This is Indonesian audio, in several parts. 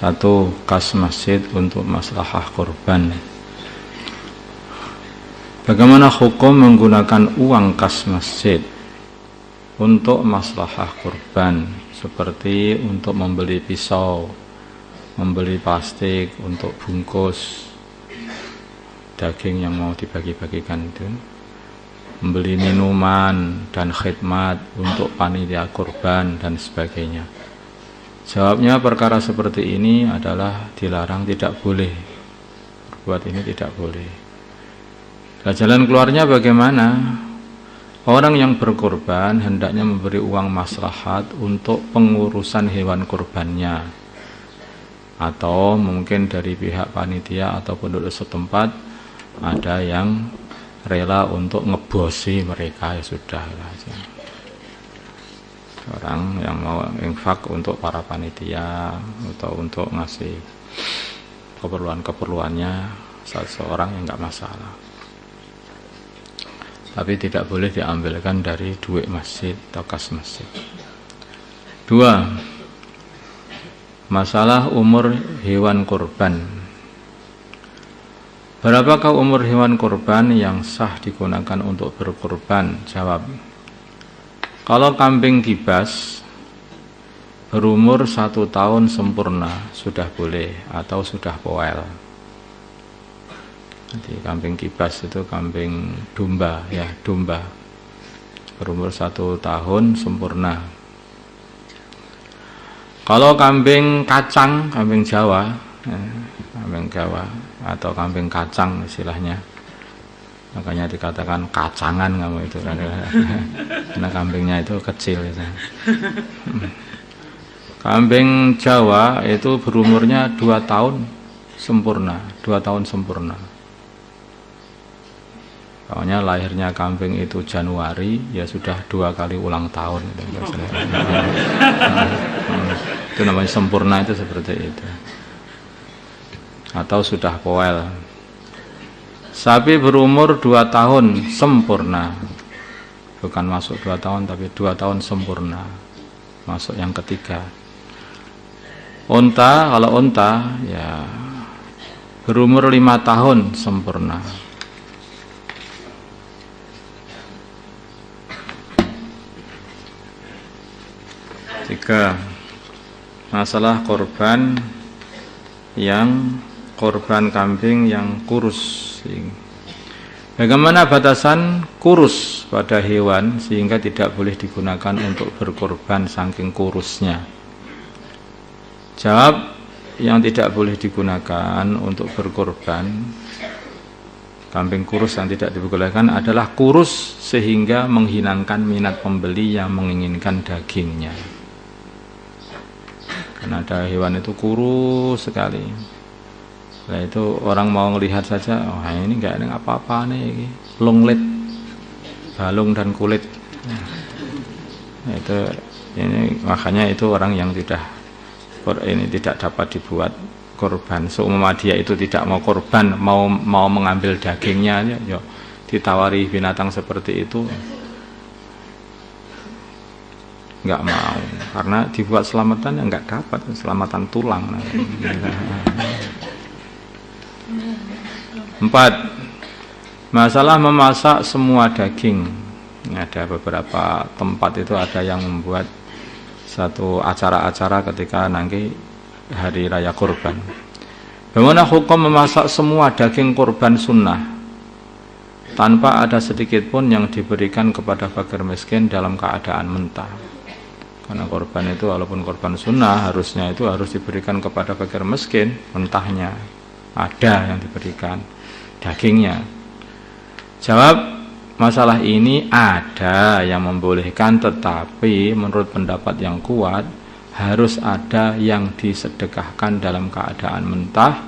Satu, kas masjid untuk maslahah kurban. Bagaimana hukum menggunakan uang kas masjid untuk maslahah kurban, seperti untuk membeli pisau, membeli plastik untuk bungkus daging yang mau dibagi-bagikan itu, membeli minuman dan khidmat untuk panitia kurban dan sebagainya. Jawabnya, perkara seperti ini adalah dilarang, tidak boleh. Buat ini tidak boleh. Nah, jalan keluarnya bagaimana? Orang yang berkorban hendaknya memberi uang maslahat untuk pengurusan hewan kurbannya, atau mungkin dari pihak panitia atau penduduk setempat ada yang rela untuk ngebosi mereka, ya sudah aja. Orang yang mau infak untuk para panitia atau untuk ngasih keperluan-keperluannya seseorang, yang enggak masalah. Tapi tidak boleh diambilkan dari duit masjid atau kas masjid. Dua, masalah umur hewan kurban. Berapakah umur hewan kurban yang sah digunakan untuk berkurban? Jawab, kalau kambing kibas berumur 1 tahun sempurna sudah boleh, atau sudah poel. Jadi kambing kibas itu kambing domba, ya, domba berumur 1 tahun sempurna. Kalau kambing kacang, kambing Jawa, ya, kambing Jawa atau kambing kacang istilahnya, makanya dikatakan kacangan kamu itu kan, karena kambingnya itu kecil itu. Kambing Jawa itu berumurnya 2 tahun sempurna, 2 tahun sempurna. Pokoknya lahirnya kambing itu Januari, ya sudah 2 kali ulang tahun. Itu namanya sempurna, itu seperti itu. Atau sudah poel. Sapi berumur 2 tahun sempurna, bukan masuk 2 tahun, tapi 2 tahun sempurna, masuk yang ketiga. Unta, kalau unta ya berumur 5 tahun sempurna. Tiga, masalah korban kambing yang kurus. Bagaimana batasan kurus pada hewan sehingga tidak boleh digunakan untuk berkorban saking kurusnya? Jawab, yang tidak boleh digunakan untuk berkorban kambing kurus yang tidak dibolehkan adalah kurus sehingga menghilangkan minat pembeli yang menginginkan dagingnya. Karena ada hewan itu kurus sekali. Nah, itu orang mau melihat saja, oh ini enggak ada apa-apa nih, lunglit, balung dan kulit. Nah, itu ini makanya itu orang yang tidak dapat dibuat korban. Seumpama dia itu tidak mau korban, mau mengambil dagingnya, ya ditawari binatang seperti itu enggak mau, karena dibuat selamatan yang enggak dapat, selamatan tulang. 4, masalah memasak semua daging. Ada beberapa tempat itu ada yang membuat satu acara-acara ketika nanti hari raya kurban. Bagaimana hukum memasak semua daging kurban sunnah tanpa ada sedikit pun yang diberikan kepada fakir miskin dalam keadaan mentah? Karena korban itu walaupun korban sunnah harusnya itu harus diberikan kepada fakir miskin mentahnya, ada yang diberikan dagingnya. Jawab, masalah ini ada yang membolehkan, tetapi menurut pendapat yang kuat harus ada yang disedekahkan dalam keadaan mentah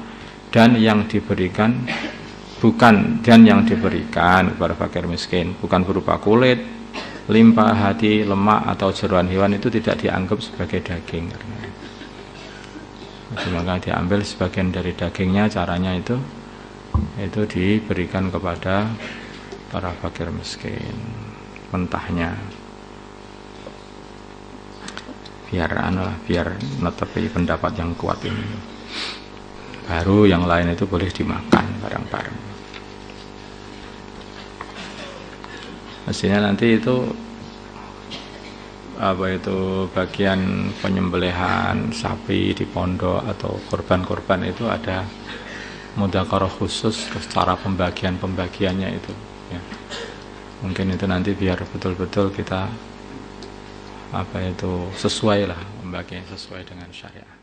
dan yang diberikan kepada fakir miskin bukan berupa kulit, limpa, hati, lemak atau jeroan hewan, itu tidak dianggap sebagai daging. Maka diambil sebagian dari dagingnya, caranya itu diberikan kepada para fakir miskin mentahnya. biar netepi pendapat yang kuat ini. Baru yang lain itu boleh dimakan bareng-bareng. Mestinya nanti itu bagian penyembelihan sapi di pondok atau korban-korban itu ada mudzakarah khusus secara pembagiannya itu ya. Mungkin itu nanti biar betul-betul kita sesuai lah pembagian sesuai dengan syariat.